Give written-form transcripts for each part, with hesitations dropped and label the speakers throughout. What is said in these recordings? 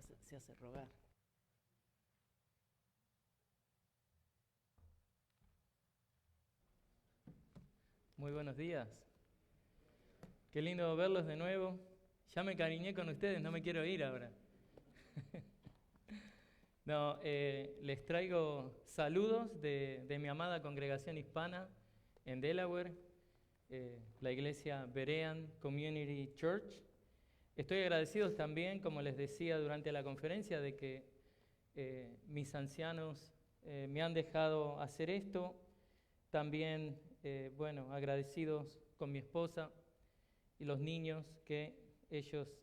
Speaker 1: se hace rogar. Muy buenos días. Qué lindo verlos de nuevo. Ya me cariñé con ustedes, no me quiero ir ahora. No, les traigo saludos de mi amada congregación hispana en Delaware, la iglesia Berean Community Church. Estoy agradecido también, como les decía durante la conferencia, de que mis ancianos me han dejado hacer esto. También, agradecidos con mi esposa y los niños, que ellos,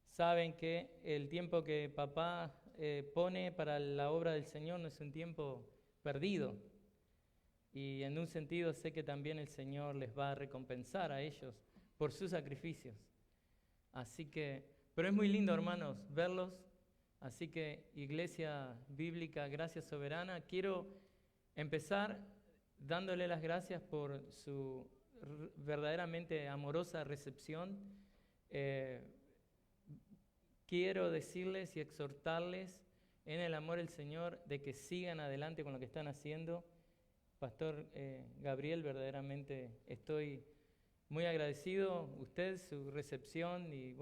Speaker 1: saben que el tiempo que papá pone para la obra del Señor no es un tiempo perdido. Y en un sentido sé que también el Señor les va a recompensar a ellos por sus sacrificios. Así que, pero es muy lindo, hermanos, verlos. Así que, Iglesia Bíblica Gracia Soberana, quiero empezar dándole las gracias por su verdaderamente amorosa recepción. Quiero decirles y exhortarles en el amor del Señor de que sigan adelante con lo que están haciendo. Pastor Gabriel, verdaderamente estoy muy agradecido usted, su recepción y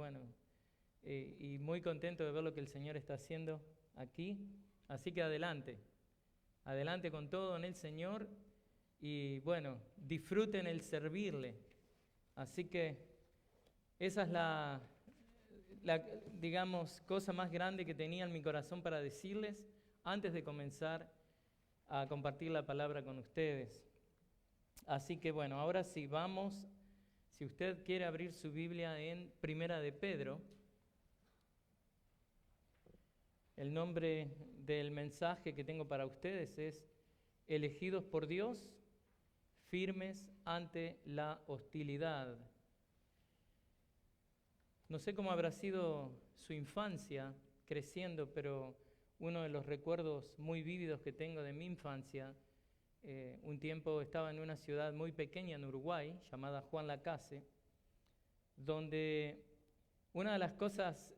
Speaker 1: muy contento de ver lo que el Señor está haciendo aquí. Así que adelante con todo en el Señor y disfruten el servirle. Así que esa es la cosa más grande que tenía en mi corazón para decirles antes de comenzar a compartir la palabra con ustedes. Así que ahora sí vamos, si usted quiere abrir su Biblia en Primera de Pedro. El nombre del mensaje que tengo para ustedes es Elegidos por Dios, firmes ante la hostilidad. No sé cómo habrá sido su infancia creciendo, pero uno de los recuerdos muy vívidos que tengo de mi infancia, un tiempo estaba en una ciudad muy pequeña en Uruguay, llamada Juan Lacase, donde una de las cosas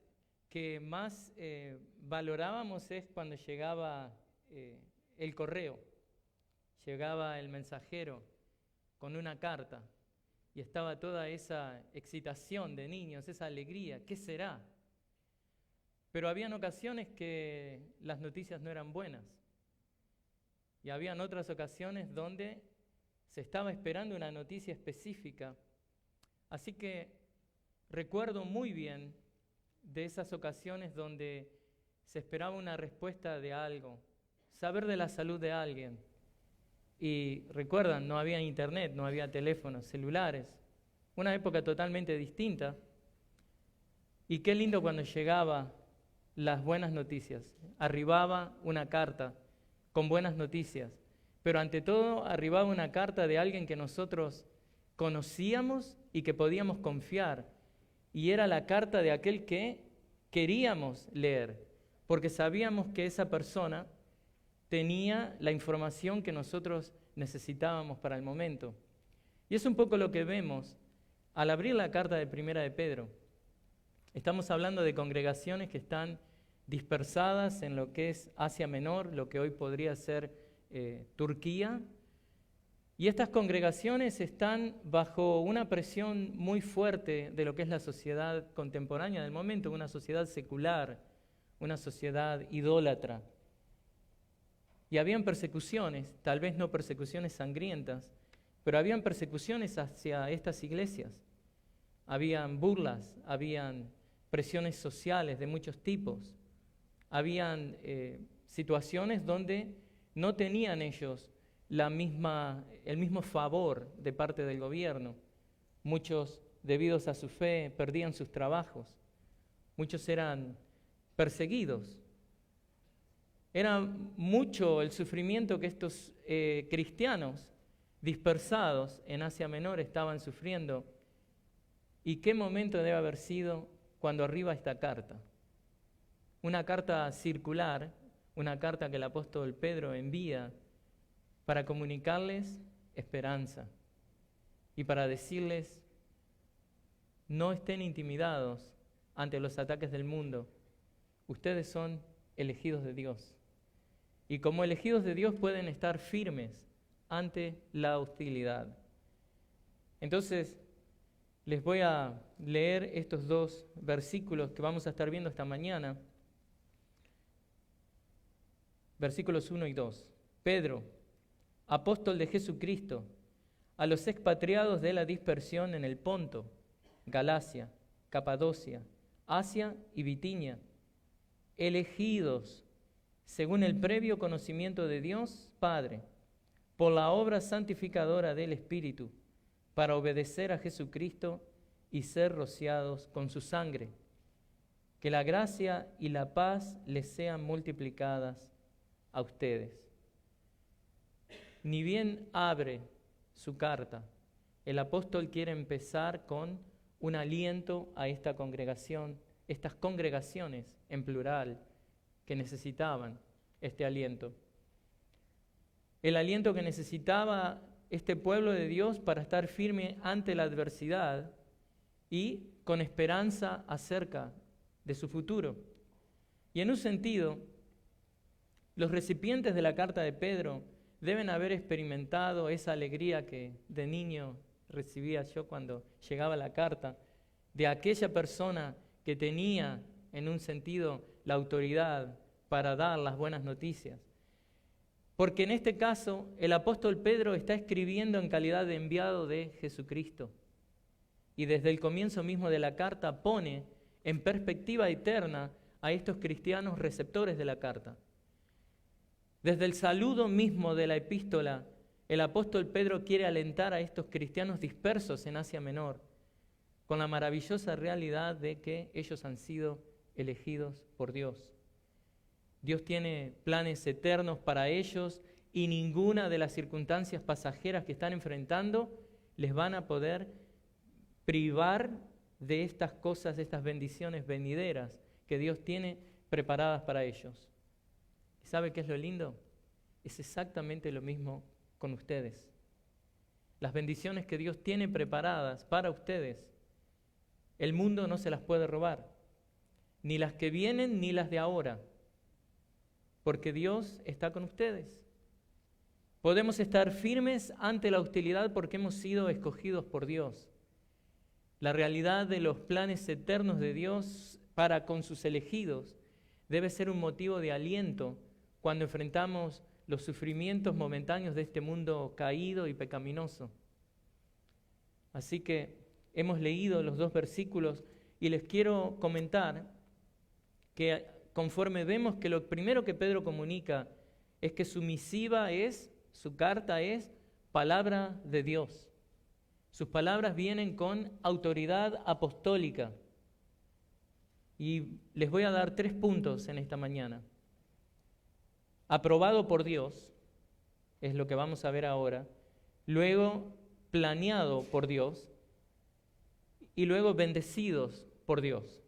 Speaker 1: que más valorábamos es cuando llegaba el correo, llegaba el mensajero con una carta y estaba toda esa excitación de niños, esa alegría, ¿qué será? Pero habían ocasiones que las noticias no eran buenas y habían otras ocasiones donde se estaba esperando una noticia específica. Así que recuerdo muy bien de esas ocasiones donde se esperaba una respuesta de algo, saber de la salud de alguien. Y recuerdan, no había internet, no había teléfonos celulares, una época totalmente distinta. Y qué lindo cuando llegaban las buenas noticias. Arribaba una carta con buenas noticias, pero ante todo arribaba una carta de alguien que nosotros conocíamos y que podíamos confiar. Y era la carta de aquel que queríamos leer, porque sabíamos que esa persona tenía la información que nosotros necesitábamos para el momento. Y es un poco lo que vemos al abrir la carta de Primera de Pedro. Estamos hablando de congregaciones que están dispersadas en lo que es Asia Menor, lo que hoy podría ser Turquía. Y estas congregaciones están bajo una presión muy fuerte de lo que es la sociedad contemporánea del momento, una sociedad secular, una sociedad idólatra. Y habían persecuciones, tal vez no persecuciones sangrientas, pero habían persecuciones hacia estas iglesias. Habían burlas, habían presiones sociales de muchos tipos. Habían situaciones donde no tenían ellos el mismo favor de parte del gobierno. Muchos, debidos a su fe, perdían sus trabajos. Muchos eran perseguidos. Era mucho el sufrimiento que estos cristianos dispersados en Asia Menor estaban sufriendo. ¿Y qué momento debe haber sido cuando arriba esta carta? Una carta circular, una carta que el apóstol Pedro envía para comunicarles esperanza y para decirles: no estén intimidados ante los ataques del mundo. Ustedes son elegidos de Dios. Y como elegidos de Dios pueden estar firmes ante la hostilidad. Entonces, les voy a leer estos dos versículos que vamos a estar viendo esta mañana. Versículos 1 y 2. Pedro, apóstol de Jesucristo, a los expatriados de la dispersión en el Ponto, Galacia, Capadocia, Asia y Bitinia, elegidos según el previo conocimiento de Dios Padre, por la obra santificadora del Espíritu, para obedecer a Jesucristo y ser rociados con su sangre. Que la gracia y la paz les sean multiplicadas a ustedes. Ni bien abre su carta, el apóstol quiere empezar con un aliento a esta congregación, estas congregaciones en plural que necesitaban este aliento. El aliento que necesitaba este pueblo de Dios para estar firme ante la adversidad y con esperanza acerca de su futuro. Y en un sentido, los recipientes de la carta de Pedro deben haber experimentado esa alegría que de niño recibía yo cuando llegaba la carta, de aquella persona que tenía, en un sentido, la autoridad para dar las buenas noticias. Porque en este caso, el apóstol Pedro está escribiendo en calidad de enviado de Jesucristo. Y desde el comienzo mismo de la carta pone en perspectiva eterna a estos cristianos receptores de la carta. Desde el saludo mismo de la epístola, el apóstol Pedro quiere alentar a estos cristianos dispersos en Asia Menor, con la maravillosa realidad de que ellos han sido elegidos por Dios. Dios tiene planes eternos para ellos y ninguna de las circunstancias pasajeras que están enfrentando les van a poder privar de estas cosas, de estas bendiciones venideras que Dios tiene preparadas para ellos. ¿Sabe qué es lo lindo? Es exactamente lo mismo con ustedes. Las bendiciones que Dios tiene preparadas para ustedes, el mundo no se las puede robar, ni las que vienen ni las de ahora, porque Dios está con ustedes. Podemos estar firmes ante la hostilidad porque hemos sido escogidos por Dios. La realidad de los planes eternos de Dios para con sus elegidos debe ser un motivo de aliento cuando enfrentamos los sufrimientos momentáneos de este mundo caído y pecaminoso. Así que hemos leído los dos versículos y les quiero comentar que conforme vemos que lo primero que Pedro comunica es que su misiva es, su carta es palabra de Dios. Sus palabras vienen con autoridad apostólica. Y les voy a dar 3 puntos en esta mañana. Aprobado por Dios, es lo que vamos a ver ahora. Luego, planeado por Dios. Y luego, bendecidos por Dios.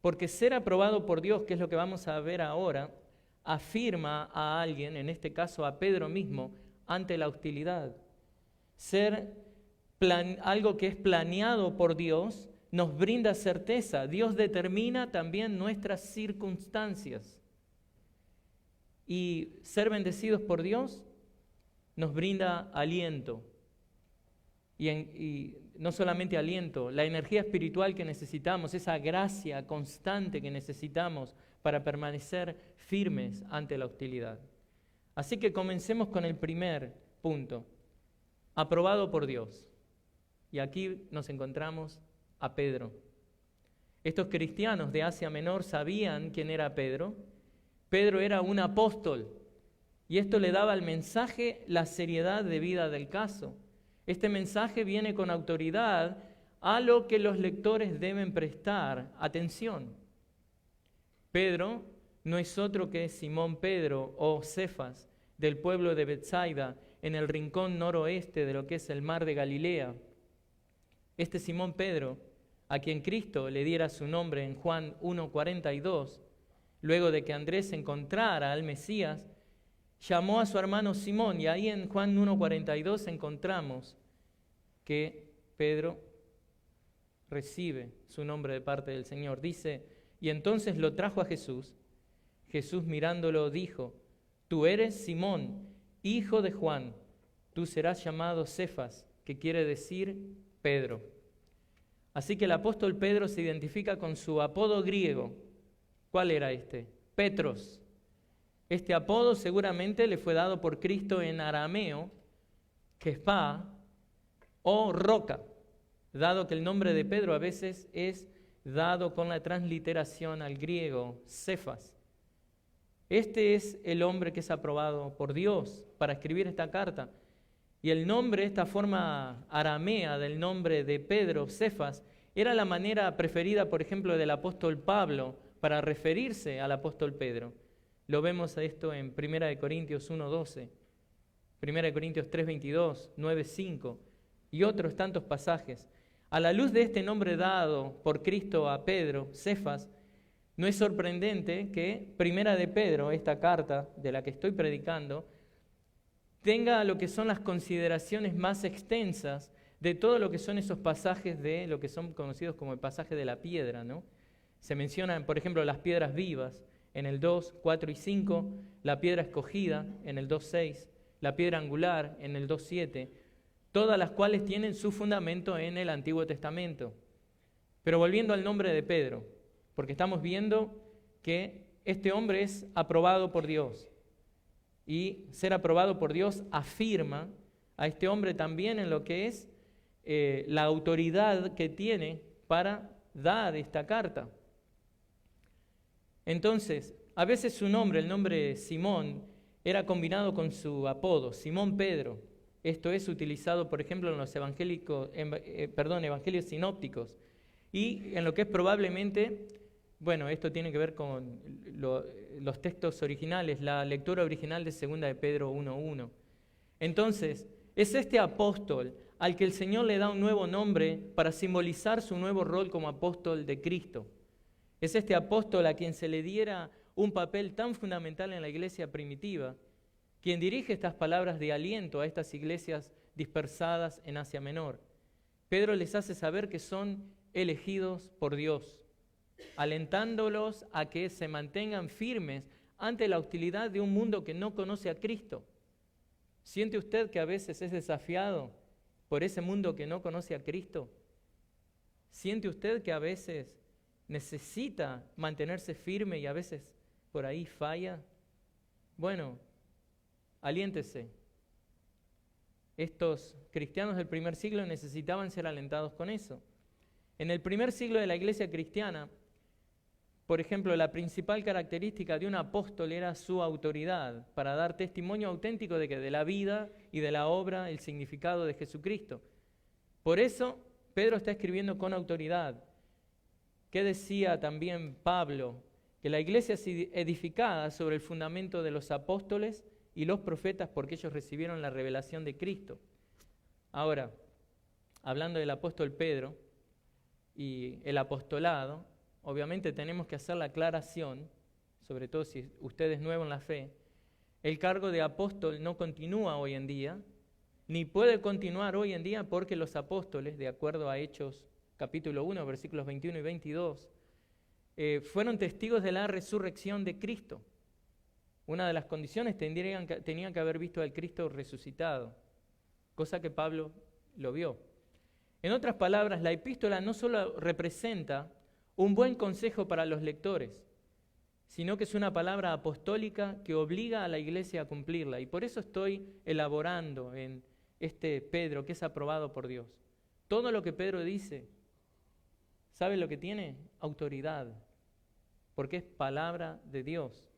Speaker 1: Porque ser aprobado por Dios, que es lo que vamos a ver ahora, afirma a alguien, en este caso a Pedro mismo, ante la hostilidad. Ser algo que es planeado por Dios nos brinda certeza. Dios determina también nuestras circunstancias. Y ser bendecidos por Dios nos brinda aliento. Y no solamente aliento, la energía espiritual que necesitamos, esa gracia constante que necesitamos para permanecer firmes ante la hostilidad. Así que comencemos con el primer punto, aprobado por Dios. Y aquí nos encontramos a Pedro. Estos cristianos de Asia Menor sabían quién era Pedro. Pedro era un apóstol y esto le daba al mensaje la seriedad debida del caso. Este mensaje viene con autoridad a lo que los lectores deben prestar atención. Pedro no es otro que Simón Pedro o Cefas del pueblo de Betsaida en el rincón noroeste de lo que es el mar de Galilea. Este Simón Pedro, a quien Cristo le diera su nombre en Juan 1:42, luego de que Andrés encontrara al Mesías, llamó a su hermano Simón, y ahí en Juan 1:42 encontramos que Pedro recibe su nombre de parte del Señor. Dice, y entonces lo trajo a Jesús. Jesús mirándolo dijo, tú eres Simón, hijo de Juan, tú serás llamado Cefas, que quiere decir Pedro. Así que el apóstol Pedro se identifica con su apodo griego. ¿Cuál era este? Petros. Este apodo seguramente le fue dado por Cristo en arameo, Kefá o roca, dado que el nombre de Pedro a veces es dado con la transliteración al griego, Cefas. Este es el hombre que es aprobado por Dios para escribir esta carta. Y el nombre, esta forma aramea del nombre de Pedro, Cefas, era la manera preferida, por ejemplo, del apóstol Pablo para referirse al apóstol Pedro. Lo vemos esto en 1 Corintios 1:12, 1 Corintios 3:22, 9:5 y otros tantos pasajes. A la luz de este nombre dado por Cristo a Pedro, Cefas, no es sorprendente que 1 de Pedro, esta carta de la que estoy predicando, tenga lo que son las consideraciones más extensas de todo lo que son esos pasajes de lo que son conocidos como el pasaje de la piedra, ¿no? Se mencionan, por ejemplo, las piedras vivas en el 2, 4 y 5, la piedra escogida en el 2:6, la piedra angular en el 2:7, todas las cuales tienen su fundamento en el Antiguo Testamento. Pero volviendo al nombre de Pedro, porque estamos viendo que este hombre es aprobado por Dios. Y ser aprobado por Dios afirma a este hombre también en lo que es la autoridad que tiene para dar esta carta. Entonces, a veces su nombre, el nombre Simón, era combinado con su apodo, Simón Pedro. Esto es utilizado, por ejemplo, en los evangelios sinópticos. Y en lo que es probablemente, bueno, esto tiene que ver con los textos originales, la lectura original de 2 de Pedro 1:1. Entonces, es este apóstol al que el Señor le da un nuevo nombre para simbolizar su nuevo rol como apóstol de Cristo. Es este apóstol a quien se le diera un papel tan fundamental en la iglesia primitiva, quien dirige estas palabras de aliento a estas iglesias dispersadas en Asia Menor. Pedro les hace saber que son elegidos por Dios, alentándolos a que se mantengan firmes ante la hostilidad de un mundo que no conoce a Cristo. ¿Siente usted que a veces es desafiado por ese mundo que no conoce a Cristo? ¿Siente usted que a veces necesita mantenerse firme y a veces por ahí falla? Bueno, aliéntese. Estos cristianos del primer siglo necesitaban ser alentados con eso. En el primer siglo de la iglesia cristiana, por ejemplo, la principal característica de un apóstol era su autoridad para dar testimonio auténtico de la vida y de la obra, el significado de Jesucristo. Por eso, Pedro está escribiendo con autoridad. ¿Qué decía también Pablo? Que la iglesia es edificada sobre el fundamento de los apóstoles y los profetas porque ellos recibieron la revelación de Cristo. Ahora, hablando del apóstol Pedro y el apostolado, obviamente tenemos que hacer la aclaración, sobre todo si usted es nuevo en la fe, el cargo de apóstol no continúa hoy en día, ni puede continuar hoy en día porque los apóstoles, de acuerdo a Hechos capítulo 1, versículos 21 y 22, fueron testigos de la resurrección de Cristo. Una de las condiciones tenían que haber visto al Cristo resucitado, cosa que Pablo lo vio. En otras palabras, la epístola no solo representa un buen consejo para los lectores, sino que es una palabra apostólica que obliga a la iglesia a cumplirla. Y por eso estoy elaborando en este Pedro, que es aprobado por Dios. Todo lo que Pedro dice, ¿sabe lo que tiene? Autoridad, porque es palabra de Dios.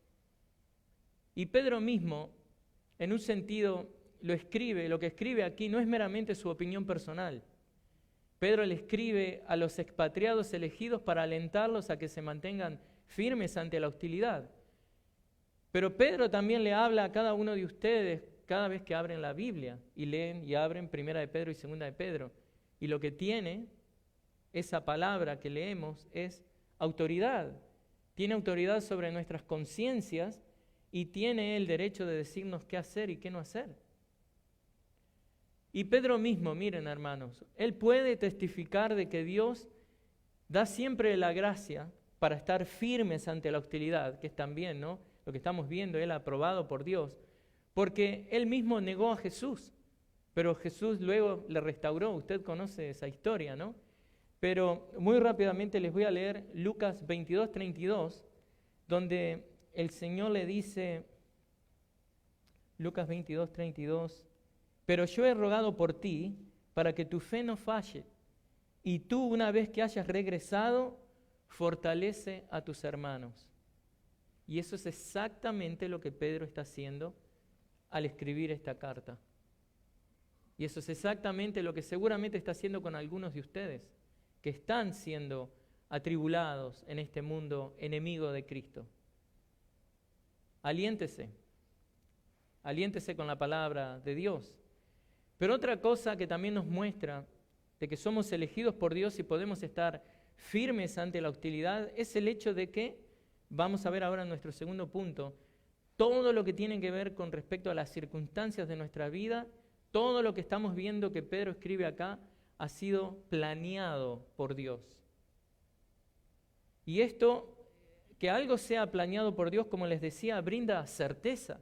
Speaker 1: Y Pedro mismo, en un sentido, lo que escribe aquí no es meramente su opinión personal. Pedro le escribe a los expatriados elegidos para alentarlos a que se mantengan firmes ante la hostilidad. Pero Pedro también le habla a cada uno de ustedes cada vez que abren la Biblia y leen y abren 1 de Pedro y 2 de Pedro. Y lo que tiene esa palabra que leemos es autoridad. Tiene autoridad sobre nuestras conciencias y tiene el derecho de decirnos qué hacer y qué no hacer. Y Pedro mismo, miren hermanos, él puede testificar de que Dios da siempre la gracia para estar firmes ante la hostilidad, que es también, ¿no?, lo que estamos viendo, Él aprobado por Dios, porque Él mismo negó a Jesús, pero Jesús luego le restauró. Usted conoce esa historia, ¿no? Pero muy rápidamente les voy a leer Lucas 22:32, donde el Señor le dice, Lucas 22:32, pero yo he rogado por ti para que tu fe no falle, y tú, una vez que hayas regresado, fortalece a tus hermanos. Y eso es exactamente lo que Pedro está haciendo al escribir esta carta. Y eso es exactamente lo que seguramente está haciendo con algunos de ustedes, que están siendo atribulados en este mundo enemigo de Cristo. Aliéntese con la palabra de Dios. Pero otra cosa que también nos muestra de que somos elegidos por Dios y podemos estar firmes ante la hostilidad es el hecho de que, vamos a ver ahora en nuestro segundo punto, todo lo que tiene que ver con respecto a las circunstancias de nuestra vida, todo lo que estamos viendo que Pedro escribe acá, ha sido planeado por Dios. Y esto, que algo sea planeado por Dios, como les decía, brinda certeza.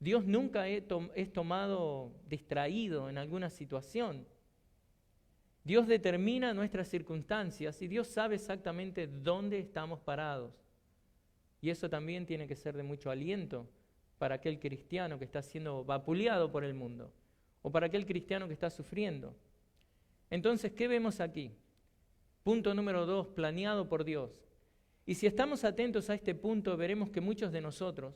Speaker 1: Dios nunca es tomado distraído en alguna situación. Dios determina nuestras circunstancias y Dios sabe exactamente dónde estamos parados. Y eso también tiene que ser de mucho aliento para aquel cristiano que está siendo vapuleado por el mundo o para aquel cristiano que está sufriendo. Entonces, ¿qué vemos aquí? Punto número 2, planeado por Dios. Y si estamos atentos a este punto, veremos que muchos de nosotros,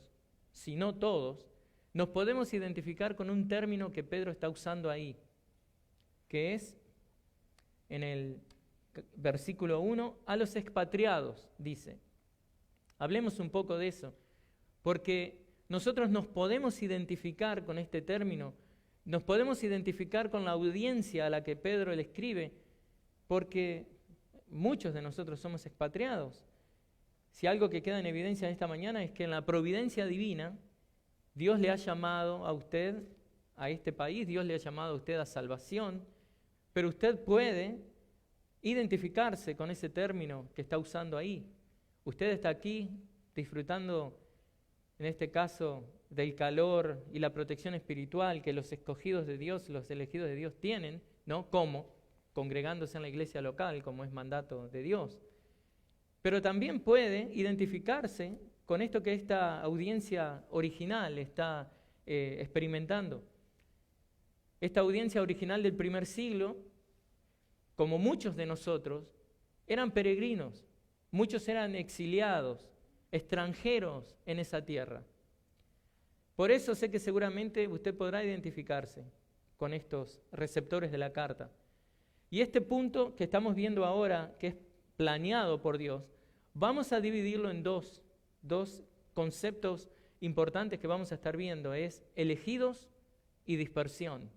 Speaker 1: si no todos, nos podemos identificar con un término que Pedro está usando ahí, que es en el versículo 1, a los expatriados, dice. Hablemos un poco de eso, porque nosotros nos podemos identificar con este término, nos podemos identificar con la audiencia a la que Pedro le escribe, porque muchos de nosotros somos expatriados. Si algo que queda en evidencia esta mañana es que en la providencia divina, Dios le ha llamado a usted a este país, Dios le ha llamado a usted a salvación, pero usted puede identificarse con ese término que está usando ahí. Usted está aquí disfrutando, en este caso, del calor y la protección espiritual que los escogidos de Dios, los elegidos de Dios tienen, ¿no? ¿Cómo? Congregándose en la iglesia local, como es mandato de Dios. Pero también puede identificarse con esto que esta audiencia original está experimentando. Esta audiencia original del primer siglo, como muchos de nosotros, eran peregrinos, muchos eran exiliados, extranjeros en esa tierra. Por eso sé que seguramente usted podrá identificarse con estos receptores de la carta. Y este punto que estamos viendo ahora, que es planeado por Dios, vamos a dividirlo en dos conceptos importantes que vamos a estar viendo, es elegidos y dispersión.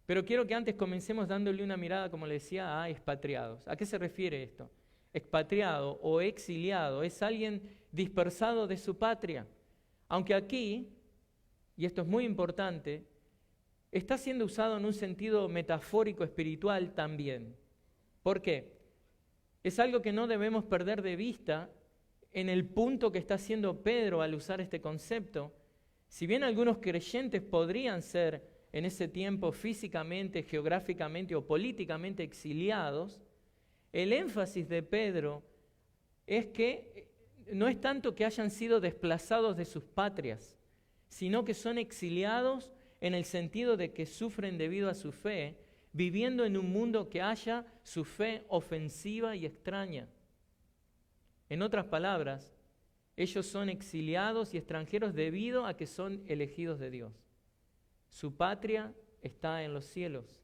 Speaker 1: Pero quiero que antes comencemos dándole una mirada, como le decía, a expatriados. ¿A qué se refiere esto? Expatriado o exiliado es alguien dispersado de su patria. Aunque aquí, y esto es muy importante, está siendo usado en un sentido metafórico espiritual también. ¿Por qué? Es algo que no debemos perder de vista en el punto que está haciendo Pedro al usar este concepto. Si bien algunos creyentes podrían ser en ese tiempo físicamente, geográficamente o políticamente exiliados, el énfasis de Pedro es que no es tanto que hayan sido desplazados de sus patrias, sino que son exiliados en el sentido de que sufren debido a su fe, viviendo en un mundo que haya su fe ofensiva y extraña. En otras palabras, ellos son exiliados y extranjeros debido a que son elegidos de Dios. Su patria está en los cielos.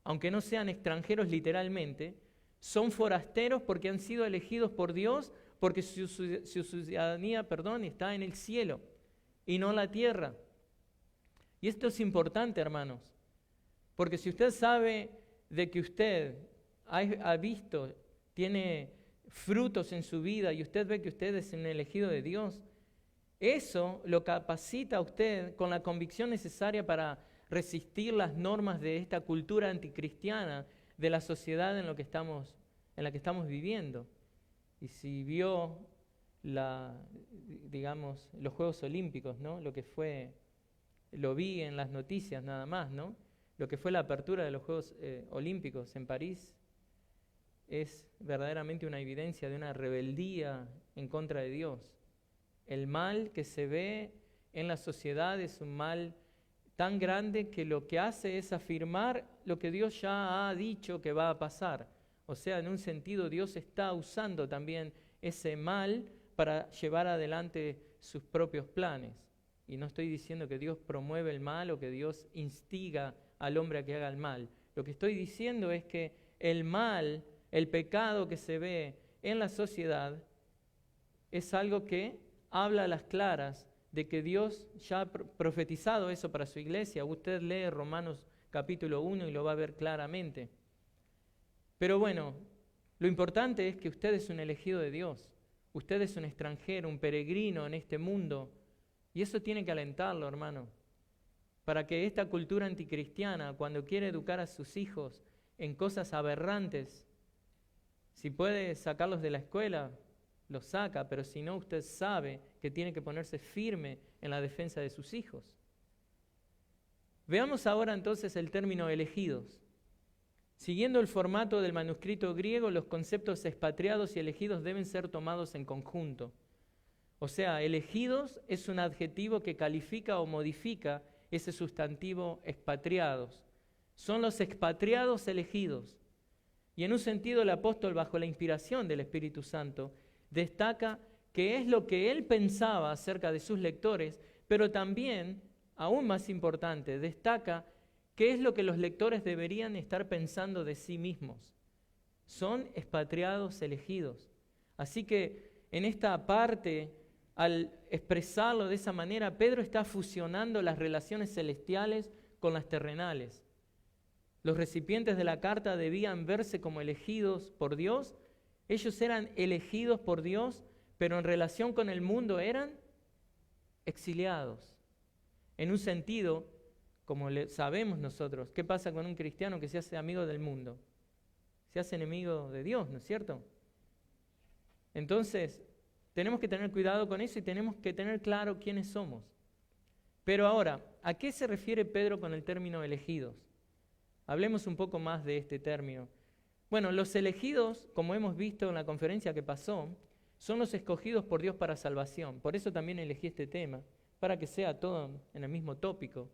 Speaker 1: Aunque no sean extranjeros literalmente, son forasteros porque han sido elegidos por Dios, porque su ciudadanía, está en el cielo y no en la tierra. Y esto es importante, hermanos, porque si usted sabe de que usted ha visto, tiene frutos en su vida y usted ve que usted es un elegido de Dios, eso lo capacita a usted con la convicción necesaria para resistir las normas de esta cultura anticristiana de la sociedad en la que estamos en la que estamos viviendo. Y si vio los Juegos Olímpicos, ¿no? Lo vi en las noticias nada más, ¿no? Lo que fue la apertura de los Juegos Olímpicos en París es verdaderamente una evidencia de una rebeldía en contra de Dios. El mal que se ve en la sociedad es un mal tan grande que lo que hace es afirmar lo que Dios ya ha dicho que va a pasar. O sea, en un sentido, Dios está usando también ese mal para llevar adelante sus propios planes. Y no estoy diciendo que Dios promueve el mal o que Dios instiga al hombre a que haga el mal. Lo que estoy diciendo es que el mal, el pecado que se ve en la sociedad, es algo que habla a las claras de que Dios ya ha profetizado eso para su iglesia. Usted lee Romanos capítulo 1 y lo va a ver claramente. Pero bueno, lo importante es que usted es un elegido de Dios. Usted es un extranjero, un peregrino en este mundo. Y eso tiene que alentarlo, hermano. Para que esta cultura anticristiana, cuando quiere educar a sus hijos en cosas aberrantes, si puede sacarlos de la escuela, los saca, pero si no, usted sabe que tiene que ponerse firme en la defensa de sus hijos. Veamos ahora entonces el término elegidos. Siguiendo el formato del manuscrito griego, los conceptos expatriados y elegidos deben ser tomados en conjunto. O sea, elegidos es un adjetivo que califica o modifica ese sustantivo expatriados. Son los expatriados elegidos. Y en un sentido, el apóstol, bajo la inspiración del Espíritu Santo, destaca que es lo que él pensaba acerca de sus lectores, pero también, aún más importante, destaca qué es lo que los lectores deberían estar pensando de sí mismos. Son expatriados elegidos. Así que en esta parte, al expresarlo de esa manera, Pedro está fusionando las relaciones celestiales con las terrenales. Los recipientes de la carta debían verse como elegidos por Dios. Ellos eran elegidos por Dios, pero en relación con el mundo eran exiliados. En un sentido, como sabemos nosotros, ¿qué pasa con un cristiano que se hace amigo del mundo? Se hace enemigo de Dios, ¿no es cierto? Entonces, tenemos que tener cuidado con eso y tenemos que tener claro quiénes somos. Pero ahora, ¿a qué se refiere Pedro con el término elegidos? Hablemos un poco más de este término. Bueno, los elegidos, como hemos visto en la conferencia que pasó, son los escogidos por Dios para salvación. Por eso también elegí este tema, para que sea todo en el mismo tópico.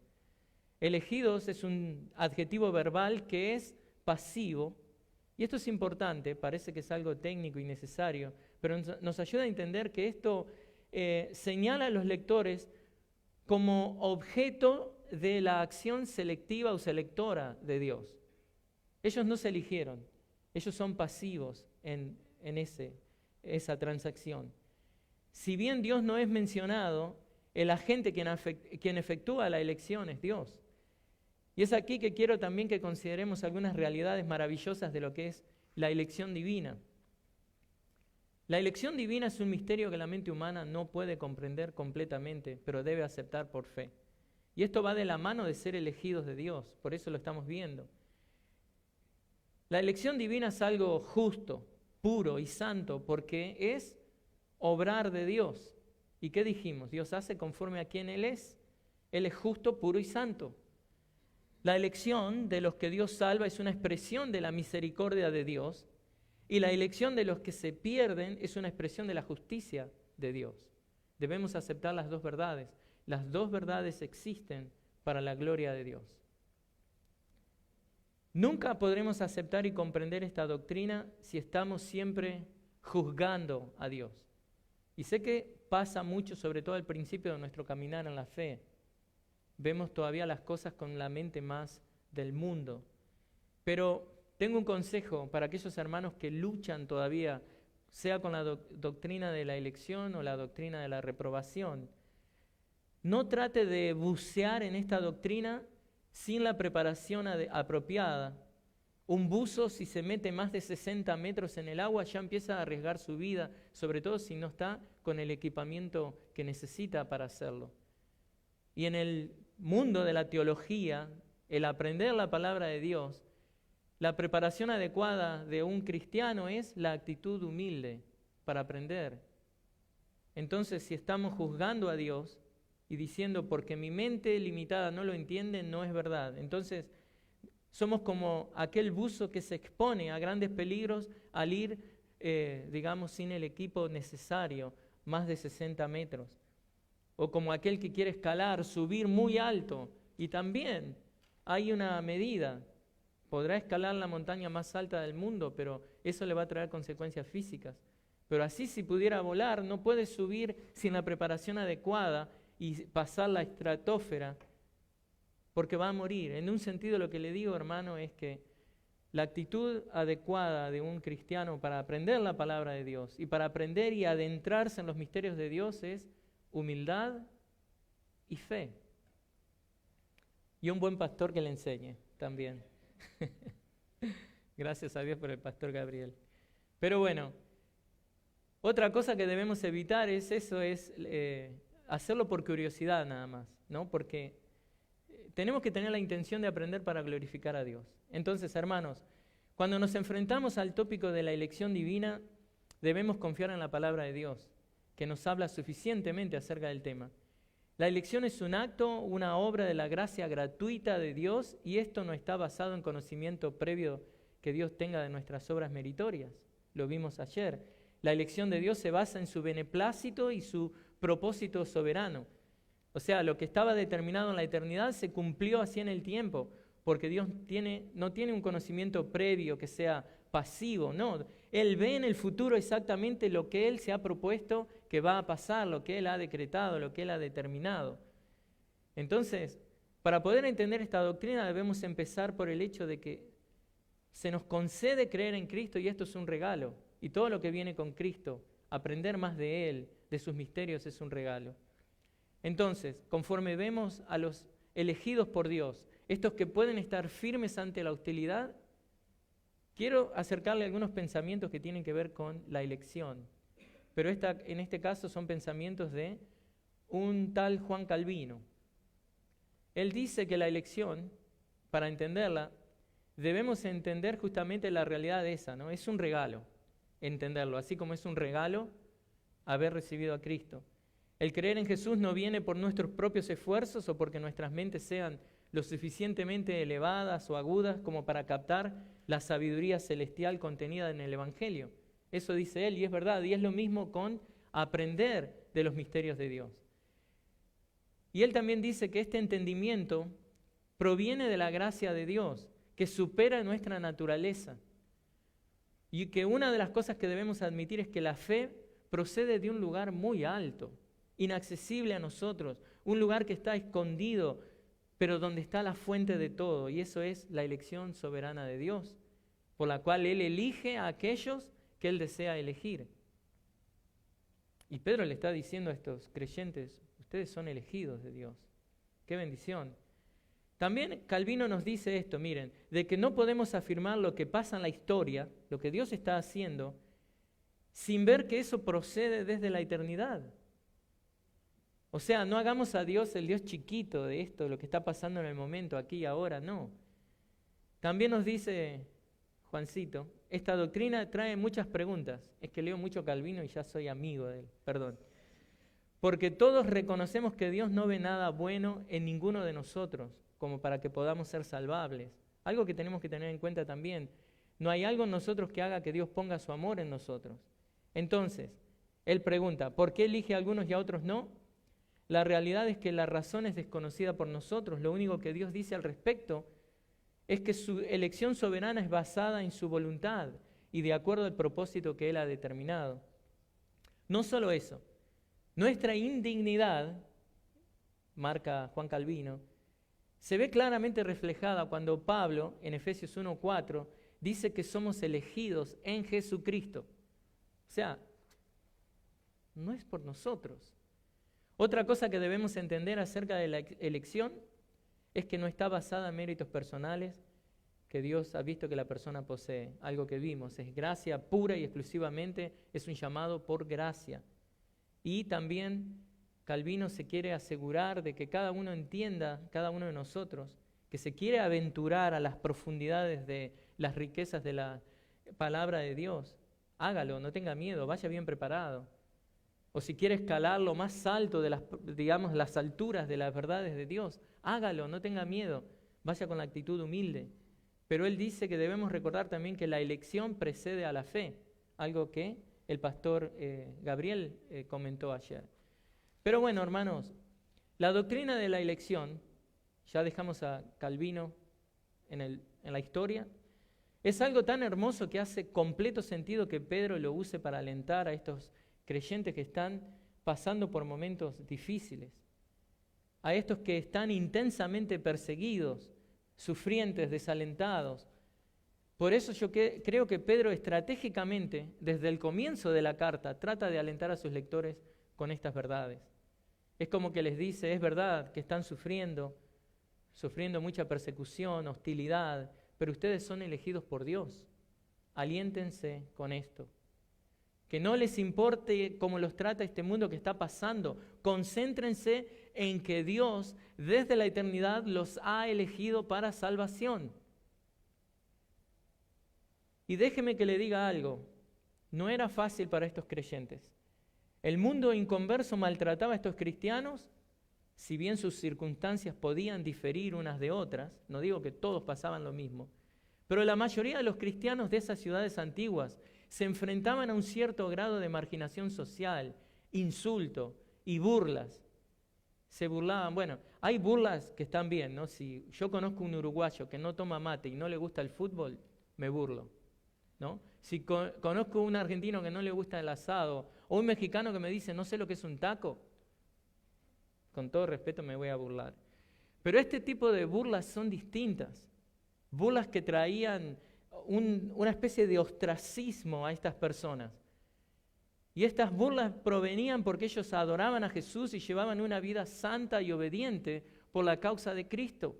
Speaker 1: Elegidos es un adjetivo verbal que es pasivo, y esto es importante, parece que es algo técnico y necesario, pero nos ayuda a entender que esto señala a los lectores como objeto de la acción selectiva o selectora de Dios. Ellos no se eligieron, ellos son pasivos en esa transacción. Si bien Dios no es mencionado, el agente quien efectúa la elección es Dios. Y es aquí que quiero también que consideremos algunas realidades maravillosas de lo que es la elección divina. La elección divina es un misterio que la mente humana no puede comprender completamente, pero debe aceptar por fe. Y esto va de la mano de ser elegidos de Dios, por eso lo estamos viendo. La elección divina es algo justo, puro y santo, porque es obrar de Dios. ¿Y qué dijimos? Dios hace conforme a quien Él es. Él es justo, puro y santo. La elección de los que Dios salva es una expresión de la misericordia de Dios, y la elección de los que se pierden es una expresión de la justicia de Dios. Debemos aceptar las dos verdades. Las dos verdades existen para la gloria de Dios. Nunca podremos aceptar y comprender esta doctrina si estamos siempre juzgando a Dios. Y sé que pasa mucho, sobre todo al principio de nuestro caminar en la fe. Vemos todavía las cosas con la mente más del mundo. Pero tengo un consejo para aquellos hermanos que luchan todavía, sea con la doctrina de la elección o la doctrina de la reprobación. No trate de bucear en esta doctrina sin la preparación apropiada. Un buzo, si se mete más de 60 metros en el agua, ya empieza a arriesgar su vida, sobre todo si no está con el equipamiento que necesita para hacerlo. Y en el mundo de la teología, el aprender la palabra de Dios, La preparación adecuada de un cristiano es la actitud humilde para aprender. Entonces, si estamos juzgando a Dios y diciendo porque mi mente limitada no lo entiende, no es verdad. Entonces, somos como aquel buzo que se expone a grandes peligros al ir, digamos, sin el equipo necesario, más de 60 metros. O como aquel que quiere escalar, subir muy alto. Y también hay una medida. Podrá escalar la montaña más alta del mundo, pero eso le va a traer consecuencias físicas. Pero así, si pudiera volar, no puede subir sin la preparación adecuada y pasar la estratosfera, porque va a morir. En un sentido, lo que le digo, hermano, es que la actitud adecuada de un cristiano para aprender la palabra de Dios y para aprender y adentrarse en los misterios de Dios es humildad y fe. Y un buen pastor que le enseñe también. Gracias a Dios por el pastor Gabriel. Pero bueno, otra cosa que debemos evitar es eso, es hacerlo por curiosidad nada más, ¿no? Porque tenemos que tener la intención de aprender para glorificar a Dios. Entonces, hermanos, cuando nos enfrentamos al tópico de la elección divina, debemos confiar en la palabra de Dios, que nos habla suficientemente acerca del tema. La elección es un acto, una obra de la gracia gratuita de Dios, y esto no está basado en conocimiento previo que Dios tenga de nuestras obras meritorias. Lo vimos ayer. La elección de Dios se basa en su beneplácito y su propósito soberano. O sea, lo que estaba determinado en la eternidad se cumplió así en el tiempo, porque Dios no tiene un conocimiento previo que sea pasivo, no. Él ve en el futuro exactamente lo que Él se ha propuesto que va a pasar, lo que Él ha decretado, lo que Él ha determinado. Entonces, para poder entender esta doctrina debemos empezar por el hecho de que se nos concede creer en Cristo y esto es un regalo. Y todo lo que viene con Cristo, aprender más de Él, de sus misterios, es un regalo. Entonces, conforme vemos a los elegidos por Dios, estos que pueden estar firmes ante la hostilidad, quiero acercarle algunos pensamientos que tienen que ver con la elección. Pero en este caso son pensamientos de un tal Juan Calvino. Él dice que la elección, para entenderla, debemos entender justamente la realidad de esa, ¿no? Es un regalo entenderlo, así como es un regalo haber recibido a Cristo. El creer en Jesús no viene por nuestros propios esfuerzos o porque nuestras mentes sean lo suficientemente elevadas o agudas como para captar la sabiduría celestial contenida en el Evangelio. Eso dice él y es verdad, y es lo mismo con aprender de los misterios de Dios. Y él también dice que este entendimiento proviene de la gracia de Dios, que supera nuestra naturaleza. Y que una de las cosas que debemos admitir es que la fe procede de un lugar muy alto, inaccesible a nosotros, un lugar que está escondido, pero donde está la fuente de todo, y eso es la elección soberana de Dios, por la cual Él elige a aquellos que Él desea elegir. Y Pedro le está diciendo a estos creyentes, ustedes son elegidos de Dios. ¡Qué bendición! También Calvino nos dice esto, miren, de que no podemos afirmar lo que pasa en la historia, lo que Dios está haciendo, sin ver que eso procede desde la eternidad. O sea, no hagamos a Dios el Dios chiquito de esto, lo que está pasando en el momento, aquí y ahora, no. También nos dice Juancito, esta doctrina trae muchas preguntas. Es que leo mucho Calvino y ya soy amigo de él, perdón. Porque todos reconocemos que Dios no ve nada bueno en ninguno de nosotros, como para que podamos ser salvables. Algo que tenemos que tener en cuenta también. No hay algo en nosotros que haga que Dios ponga su amor en nosotros. Entonces, él pregunta, ¿por qué elige a algunos y a otros no? La realidad es que la razón es desconocida por nosotros. Lo único que Dios dice al respecto es que su elección soberana es basada en su voluntad y de acuerdo al propósito que Él ha determinado. No solo eso, nuestra indignidad, marca Juan Calvino, se ve claramente reflejada cuando Pablo, en Efesios 1:4, dice que somos elegidos en Jesucristo. O sea, no es por nosotros. Otra cosa que debemos entender acerca de la elección es que no está basada en méritos personales que Dios ha visto que la persona posee, algo que vimos, es gracia pura y exclusivamente, es un llamado por gracia. Y también Calvino se quiere asegurar de que cada uno entienda, cada uno de nosotros, que se quiere aventurar a las profundidades de las riquezas de la palabra de Dios, hágalo, no tenga miedo, vaya bien preparado. O si quiere escalar lo más alto de las alturas de las verdades de Dios, hágalo, no tenga miedo, vaya con la actitud humilde. Pero él dice que debemos recordar también que la elección precede a la fe, algo que el pastor Gabriel comentó ayer. Pero bueno, hermanos, la doctrina de la elección, ya dejamos a Calvino en la historia, es algo tan hermoso que hace completo sentido que Pedro lo use para alentar a estos creyentes que están pasando por momentos difíciles, a estos que están intensamente perseguidos, sufrientes, desalentados. Por eso yo creo que Pedro estratégicamente, desde el comienzo de la carta, trata de alentar a sus lectores con estas verdades. Es como que les dice, es verdad que están sufriendo mucha persecución, hostilidad, pero ustedes son elegidos por Dios. Aliéntense con esto. Que no les importe cómo los trata este mundo que está pasando. Concéntrense en que Dios desde la eternidad los ha elegido para salvación. Y déjeme que le diga algo. No era fácil para estos creyentes. El mundo inconverso maltrataba a estos cristianos, si bien sus circunstancias podían diferir unas de otras, no digo que todos pasaban lo mismo, pero la mayoría de los cristianos de esas ciudades antiguas se enfrentaban a un cierto grado de marginación social, insulto y burlas. Se burlaban, bueno, hay burlas que están bien, ¿no? Si yo conozco un uruguayo que no toma mate y no le gusta el fútbol, me burlo, ¿no? Si conozco un argentino que no le gusta el asado, o un mexicano que me dice, no sé lo que es un taco, con todo respeto me voy a burlar. Pero este tipo de burlas son distintas, burlas que traían una especie de ostracismo a estas personas. Y estas burlas provenían porque ellos adoraban a Jesús y llevaban una vida santa y obediente por la causa de Cristo.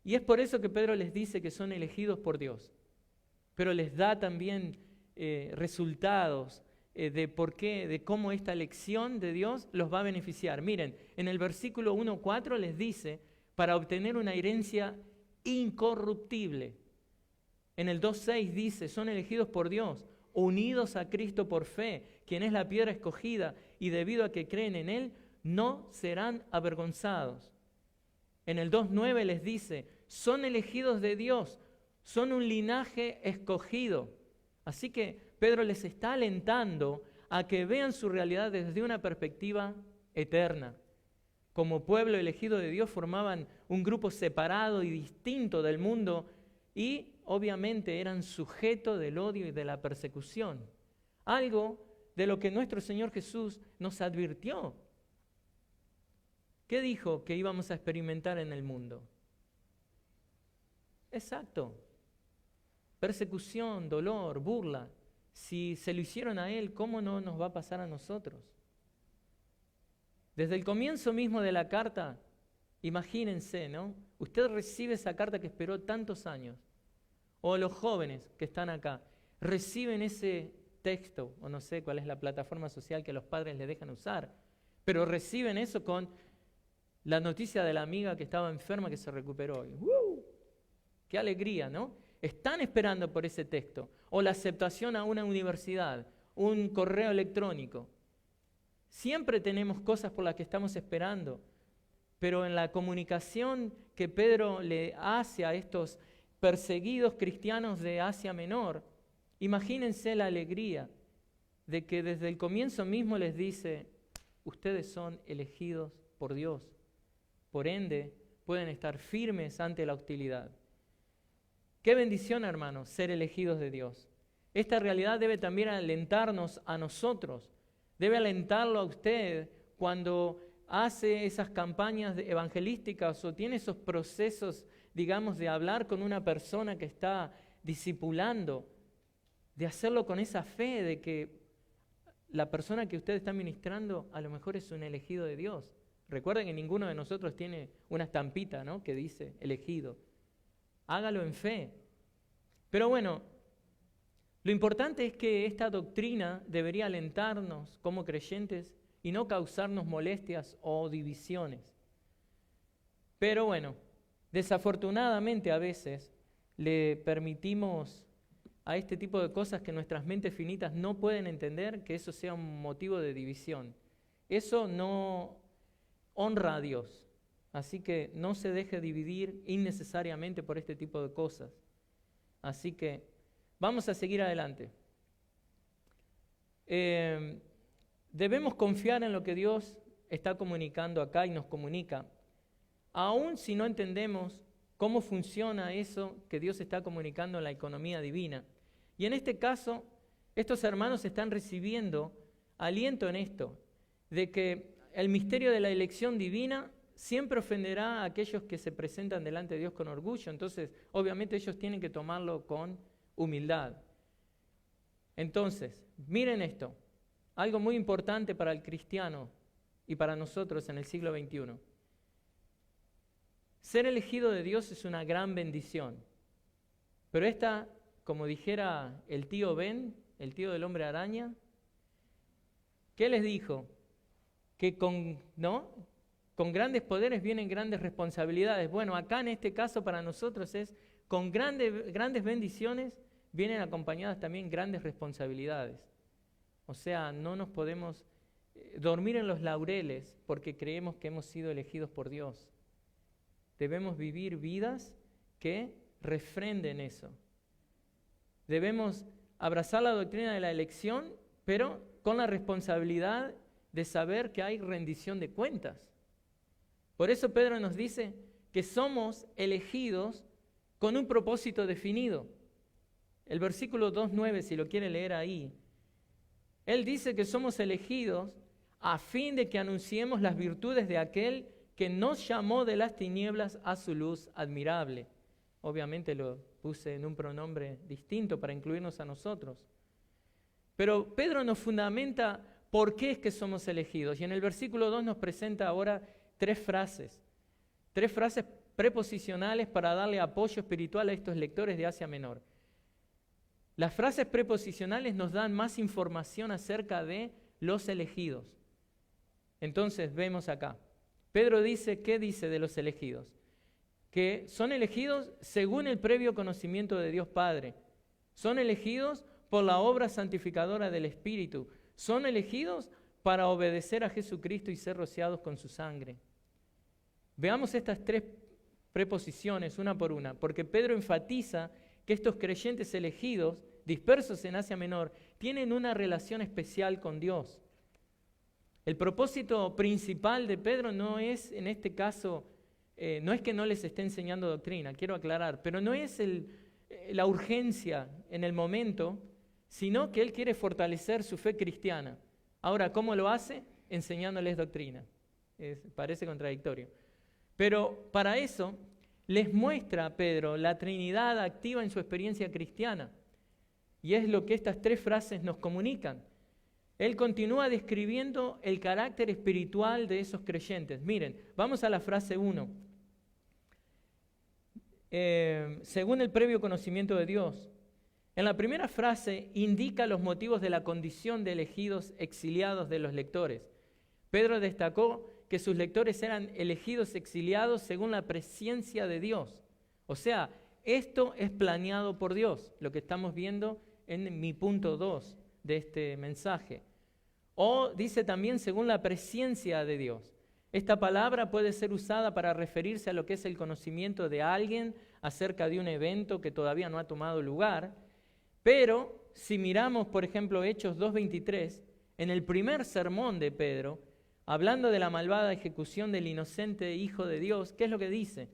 Speaker 1: Y es por eso que Pedro les dice que son elegidos por Dios. Pero les da también resultados de por qué, de cómo esta elección de Dios los va a beneficiar. Miren, en el versículo 1:4 les dice, para obtener una herencia incorruptible. En el 2:6 dice, son elegidos por Dios, unidos a Cristo por fe, quien es la piedra escogida, y debido a que creen en Él, no serán avergonzados. En el 2:9 les dice, son elegidos de Dios, son un linaje escogido. Así que Pedro les está alentando a que vean su realidad desde una perspectiva eterna. Como pueblo elegido de Dios formaban un grupo separado y distinto del mundo y obviamente eran sujetos del odio y de la persecución. Algo de lo que nuestro Señor Jesús nos advirtió. ¿Qué dijo que íbamos a experimentar en el mundo? Exacto. Persecución, dolor, burla. Si se lo hicieron a Él, ¿cómo no nos va a pasar a nosotros? Desde el comienzo mismo de la carta, imagínense, ¿no? Usted recibe esa carta que esperó tantos años, o los jóvenes que están acá, reciben ese texto, o no sé cuál es la plataforma social que los padres les dejan usar, pero reciben eso con la noticia de la amiga que estaba enferma que se recuperó. ¡Uh! ¡Qué alegría!, ¿no? Están esperando por ese texto, o la aceptación a una universidad, un correo electrónico. Siempre tenemos cosas por las que estamos esperando, pero en la comunicación que Pedro le hace a estos perseguidos cristianos de Asia Menor, imagínense la alegría de que desde el comienzo mismo les dice, ustedes son elegidos por Dios, por ende pueden estar firmes ante la hostilidad. Qué bendición, hermanos, ser elegidos de Dios. Esta realidad debe también alentarnos a nosotros, debe alentarlo a usted cuando hace esas campañas evangelísticas o tiene esos procesos, digamos, de hablar con una persona que está discipulando, de hacerlo con esa fe de que la persona que usted está ministrando a lo mejor es un elegido de Dios. Recuerden que ninguno de nosotros tiene una estampita, ¿no?, que dice elegido. Hágalo en fe. Pero bueno, lo importante es que esta doctrina debería alentarnos como creyentes y no causarnos molestias o divisiones. Pero bueno, desafortunadamente a veces le permitimos a este tipo de cosas que nuestras mentes finitas no pueden entender, que eso sea un motivo de división. Eso no honra a Dios. Así que no se deje dividir innecesariamente por este tipo de cosas. Así que vamos a seguir adelante. Debemos confiar en lo que Dios está comunicando acá y nos comunica, aun si no entendemos cómo funciona eso que Dios está comunicando en la economía divina. Y en este caso, estos hermanos están recibiendo aliento en esto, de que el misterio de la elección divina siempre ofenderá a aquellos que se presentan delante de Dios con orgullo. Entonces, obviamente ellos tienen que tomarlo con humildad. Entonces, miren esto, algo muy importante para el cristiano y para nosotros en el siglo XXI. Ser elegido de Dios es una gran bendición, pero esta, como dijera el tío Ben, el tío del hombre araña, ¿qué les dijo? Que con grandes poderes vienen grandes responsabilidades. Bueno, acá en este caso para nosotros es, con grandes bendiciones vienen acompañadas también grandes responsabilidades. O sea, no nos podemos dormir en los laureles porque creemos que hemos sido elegidos por Dios. Debemos vivir vidas que refrenden eso. Debemos abrazar la doctrina de la elección, pero con la responsabilidad de saber que hay rendición de cuentas. Por eso Pedro nos dice que somos elegidos con un propósito definido. El versículo 2:9, si lo quiere leer ahí, él dice que somos elegidos a fin de que anunciemos las virtudes de aquel que nos llamó de las tinieblas a su luz admirable. Obviamente lo puse en un pronombre distinto para incluirnos a nosotros. Pero Pedro nos fundamenta por qué es que somos elegidos. Y en el versículo 2 nos presenta ahora tres frases preposicionales para darle apoyo espiritual a estos lectores de Asia Menor. Las frases preposicionales nos dan más información acerca de los elegidos. Entonces vemos acá. Pedro dice, ¿qué dice de los elegidos? Que son elegidos según el previo conocimiento de Dios Padre. Son elegidos por la obra santificadora del Espíritu. Son elegidos para obedecer a Jesucristo y ser rociados con su sangre. Veamos estas tres preposiciones una por una, porque Pedro enfatiza que estos creyentes elegidos, dispersos en Asia Menor, tienen una relación especial con Dios. El propósito principal de Pedro no es, en este caso, no es que no les esté enseñando doctrina, quiero aclarar, pero no es la urgencia en el momento, sino que él quiere fortalecer su fe cristiana. Ahora, ¿cómo lo hace? Enseñándoles doctrina. Parece contradictorio. Pero para eso les muestra a Pedro la Trinidad activa en su experiencia cristiana. Y es lo que estas tres frases nos comunican. Él continúa describiendo el carácter espiritual de esos creyentes. Miren, vamos a la frase 1. Según el previo conocimiento de Dios. En la primera frase indica los motivos de la condición de elegidos exiliados de los lectores. Pedro destacó que sus lectores eran elegidos exiliados según la presciencia de Dios. O sea, esto es planeado por Dios, lo que estamos viendo en mi punto 2 de este mensaje. O dice también según la presciencia de Dios. Esta palabra puede ser usada para referirse a lo que es el conocimiento de alguien acerca de un evento que todavía no ha tomado lugar. Pero si miramos, por ejemplo, Hechos 2:23, en el primer sermón de Pedro, hablando de la malvada ejecución del inocente Hijo de Dios, ¿qué es lo que dice?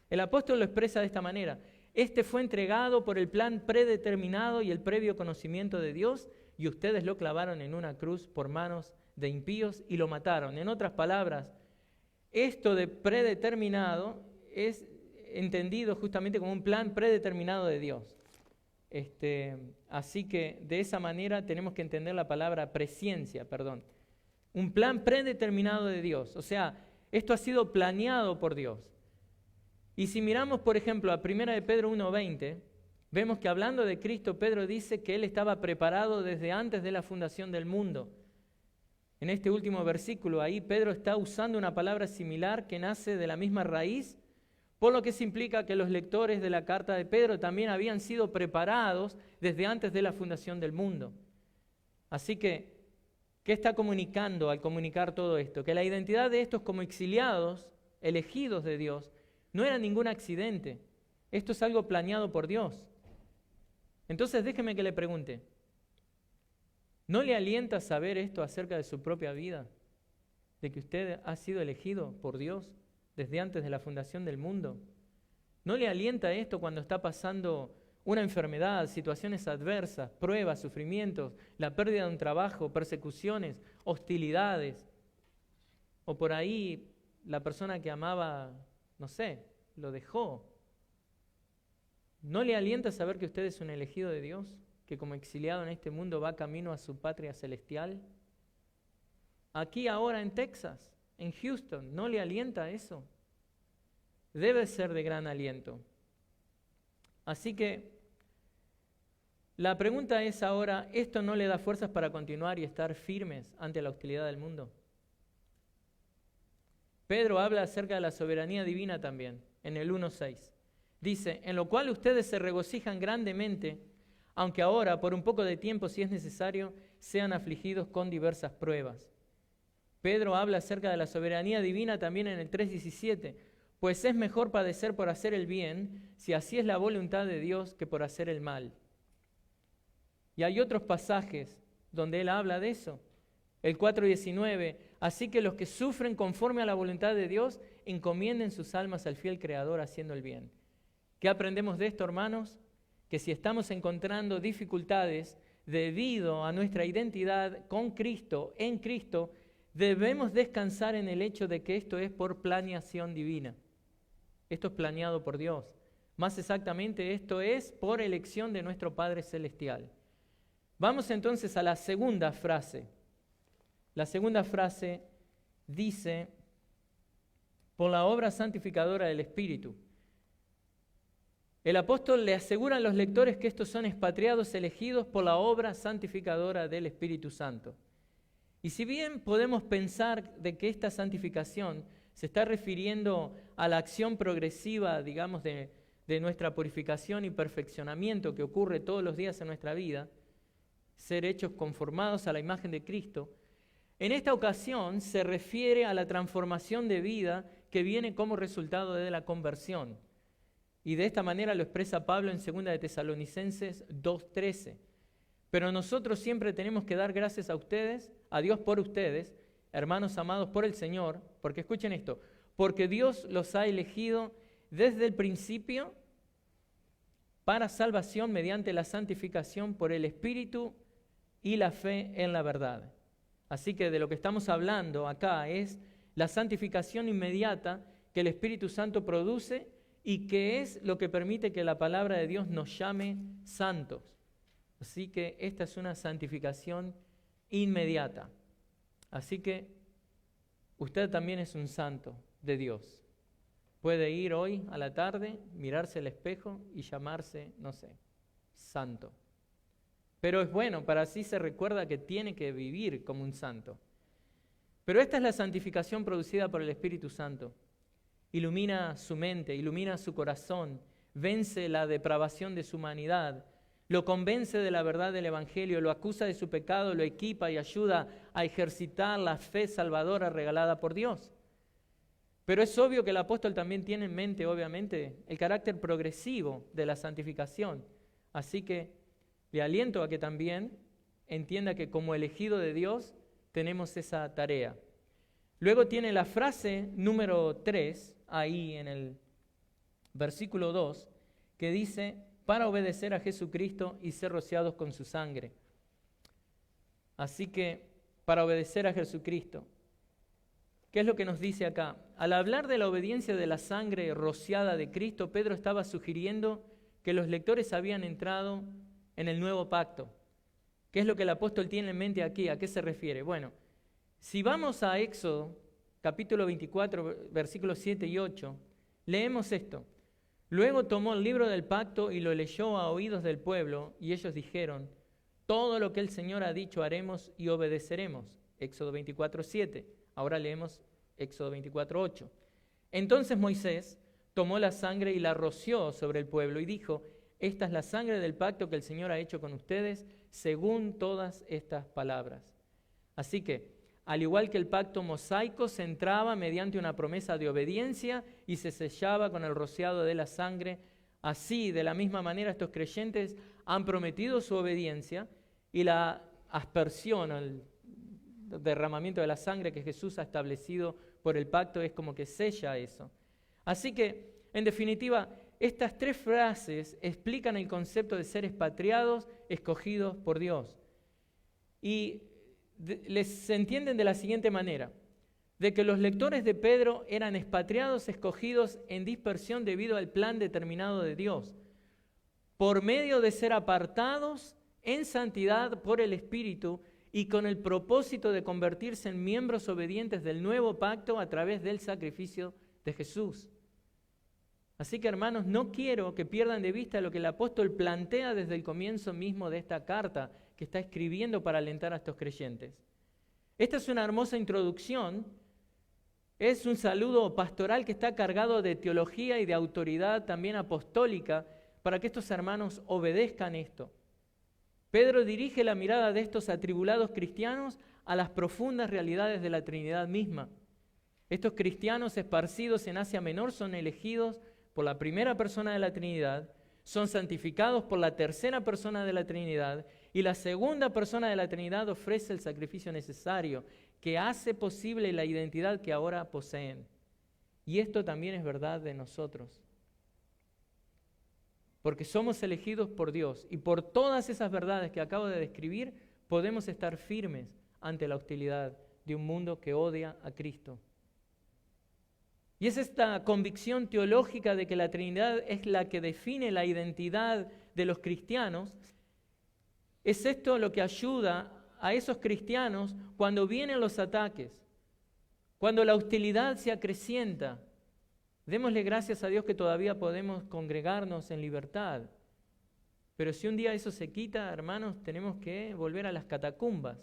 Speaker 1: El apóstol lo expresa de esta manera. Este fue entregado por el plan predeterminado y el previo conocimiento de Dios, y ustedes lo clavaron en una cruz por manos de impíos y lo mataron. En otras palabras, esto de predeterminado es entendido justamente como un plan predeterminado de Dios. Así que de esa manera tenemos que entender la palabra presciencia, un plan predeterminado de Dios. O sea, esto ha sido planeado por Dios. Y si miramos, por ejemplo, a 1 de Pedro 1:20, vemos que hablando de Cristo, Pedro dice que Él estaba preparado desde antes de la fundación del mundo. En este último versículo, ahí Pedro está usando una palabra similar que nace de la misma raíz, Por lo que eso implica que los lectores de la carta de Pedro también habían sido preparados desde antes de la fundación del mundo. Así que, ¿qué está comunicando al comunicar todo esto? Que la identidad de estos como exiliados, elegidos de Dios, no era ningún accidente. Esto es algo planeado por Dios. Entonces déjeme que le pregunte, ¿no le alienta saber esto acerca de su propia vida? De que usted ha sido elegido por Dios desde antes de la fundación del mundo. ¿No le alienta esto cuando está pasando una enfermedad, situaciones adversas, pruebas, sufrimientos, la pérdida de un trabajo, persecuciones, hostilidades? O por ahí la persona que amaba, no sé, lo dejó. ¿No le alienta saber que usted es un elegido de Dios? Que como exiliado en este mundo va camino a su patria celestial. Aquí ahora en Texas, en Houston, ¿no le alienta eso? Debe ser de gran aliento. Así que la pregunta es ahora, ¿esto no le da fuerzas para continuar y estar firmes ante la hostilidad del mundo? Pedro habla acerca de la soberanía divina también, en el 1:6. Dice, en lo cual ustedes se regocijan grandemente, aunque ahora, por un poco de tiempo, si es necesario, sean afligidos con diversas pruebas. Pedro habla acerca de la soberanía divina también en el 3:17, pues es mejor padecer por hacer el bien, si así es la voluntad de Dios, que por hacer el mal. Y hay otros pasajes donde él habla de eso. El 4:19, así que los que sufren conforme a la voluntad de Dios, encomienden sus almas al fiel Creador haciendo el bien. ¿Qué aprendemos de esto, hermanos? Que si estamos encontrando dificultades debido a nuestra identidad con Cristo, en Cristo, debemos descansar en el hecho de que esto es por planeación divina. Esto es planeado por Dios. Más exactamente, esto es por elección de nuestro Padre Celestial. Vamos entonces a la segunda frase. La segunda frase dice, por la obra santificadora del Espíritu. El apóstol le asegura a los lectores que estos son expatriados elegidos por la obra santificadora del Espíritu Santo. Y si bien podemos pensar de que esta santificación se está refiriendo a la acción progresiva, digamos, de nuestra purificación y perfeccionamiento que ocurre todos los días en nuestra vida, ser hechos conformados a la imagen de Cristo, en esta ocasión se refiere a la transformación de vida que viene como resultado de la conversión. Y de esta manera lo expresa Pablo en 2 de Tesalonicenses 2:13. Pero nosotros siempre tenemos que dar gracias a ustedes, a Dios por ustedes, hermanos amados por el Señor, porque escuchen esto, porque Dios los ha elegido desde el principio para salvación mediante la santificación por el Espíritu y la fe en la verdad. Así que de lo que estamos hablando acá es la santificación inmediata que el Espíritu Santo produce y que es lo que permite que la palabra de Dios nos llame santos. Así que esta es una santificación inmediata. Así que usted también es un santo de Dios. Puede ir hoy a la tarde, mirarse al espejo y llamarse, no sé, santo. Pero es bueno, para así se recuerda que tiene que vivir como un santo. Pero esta es la santificación producida por el Espíritu Santo. Ilumina su mente, ilumina su corazón, vence la depravación de su humanidad, lo convence de la verdad del Evangelio, lo acusa de su pecado, lo equipa y ayuda a ejercitar la fe salvadora regalada por Dios. Pero es obvio que el apóstol también tiene en mente, obviamente, el carácter progresivo de la santificación. Así que le aliento a que también entienda que como elegido de Dios tenemos esa tarea. Luego tiene la frase número 3, ahí en el versículo 2, que dice, para obedecer a Jesucristo y ser rociados con su sangre. Así que, para obedecer a Jesucristo, ¿qué es lo que nos dice acá? Al hablar de la obediencia de la sangre rociada de Cristo, Pedro estaba sugiriendo que los lectores habían entrado en el nuevo pacto. ¿Qué es lo que el apóstol tiene en mente aquí? ¿A qué se refiere? Bueno, si vamos a Éxodo, capítulo 24, versículos 7 y 8, leemos esto. Luego tomó el libro del pacto y lo leyó a oídos del pueblo, y ellos dijeron, todo lo que el Señor ha dicho haremos y obedeceremos. Éxodo 24, 7. Ahora leemos Éxodo 24, 8. Entonces Moisés tomó la sangre y la roció sobre el pueblo y dijo: esta es la sangre del pacto que el Señor ha hecho con ustedes según todas estas palabras. Así que, al igual que el pacto mosaico se entraba mediante una promesa de obediencia y se sellaba con el rociado de la sangre, así, de la misma manera, estos creyentes han prometido su obediencia y la aspersión, el derramamiento de la sangre que Jesús ha establecido por el pacto es como que sella eso. Así que, en definitiva, estas tres frases explican el concepto de ser expatriados, escogidos por Dios. Y se entienden de la siguiente manera: de que los lectores de Pedro eran expatriados, escogidos en dispersión debido al plan determinado de Dios, por medio de ser apartados en santidad por el Espíritu y con el propósito de convertirse en miembros obedientes del nuevo pacto a través del sacrificio de Jesús. Así que, hermanos, no quiero que pierdan de vista lo que el apóstol plantea desde el comienzo mismo de esta carta que está escribiendo para alentar a estos creyentes. Esta es una hermosa introducción, es un saludo pastoral que está cargado de teología y de autoridad también apostólica para que estos hermanos obedezcan esto. Pedro dirige la mirada de estos atribulados cristianos a las profundas realidades de la Trinidad misma. Estos cristianos esparcidos en Asia Menor son elegidos por la primera persona de la Trinidad, son santificados por la tercera persona de la Trinidad y la segunda persona de la Trinidad ofrece el sacrificio necesario que hace posible la identidad que ahora poseen. Y esto también es verdad de nosotros. Porque somos elegidos por Dios y por todas esas verdades que acabo de describir podemos estar firmes ante la hostilidad de un mundo que odia a Cristo. Y es esta convicción teológica de que la Trinidad es la que define la identidad de los cristianos, es esto lo que ayuda a esos cristianos cuando vienen los ataques, cuando la hostilidad se acrecienta. Démosle gracias a Dios que todavía podemos congregarnos en libertad. Pero si un día eso se quita, hermanos, tenemos que volver a las catacumbas,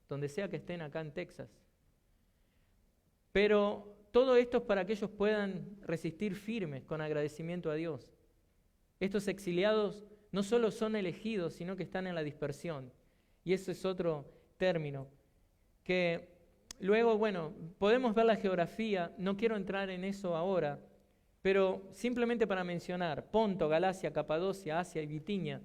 Speaker 1: donde sea que estén acá en Texas. Pero todo esto es para que ellos puedan resistir firmes con agradecimiento a Dios. Estos exiliados no solo son elegidos, sino que están en la dispersión. Y eso es otro término que luego, bueno, podemos ver la geografía, no quiero entrar en eso ahora, pero simplemente para mencionar Ponto, Galacia, Capadocia, Asia y Bitinia,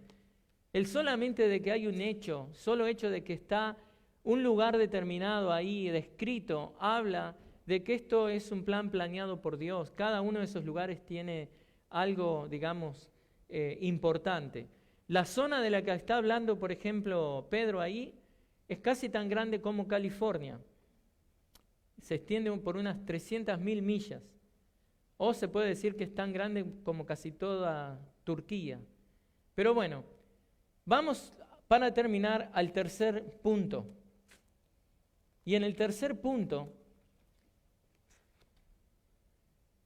Speaker 1: el solamente de que hay un hecho, solo hecho de que está un lugar determinado ahí descrito, habla de que esto es un plan planeado por Dios. Cada uno de esos lugares tiene algo, digamos, importante. La zona de la que está hablando, por ejemplo, Pedro ahí, es casi tan grande como California. Se extiende por unas 300.000 millas. O se puede decir que es tan grande como casi toda Turquía. Pero bueno, vamos para terminar al tercer punto. Y en el tercer punto,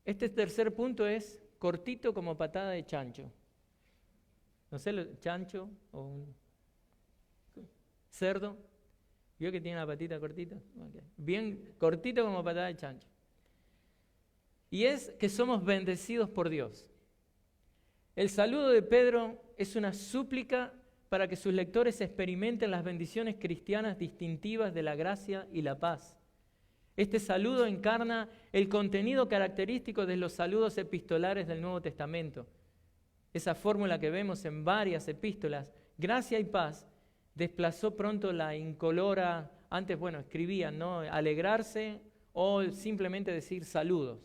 Speaker 1: este tercer punto es cortito como patada de chancho. No sé, chancho o un cerdo. ¿Vio que tiene una patita cortita? Okay. Bien cortito como patada de chancho. Y es que somos bendecidos por Dios. El saludo de Pedro es una súplica para que sus lectores experimenten las bendiciones cristianas distintivas de la gracia y la paz. Este saludo encarna el contenido característico de los saludos epistolares del Nuevo Testamento. Esa fórmula que vemos en varias epístolas, gracia y paz, desplazó pronto la incolora, antes, bueno, escribían, ¿no? Alegrarse o simplemente decir saludos.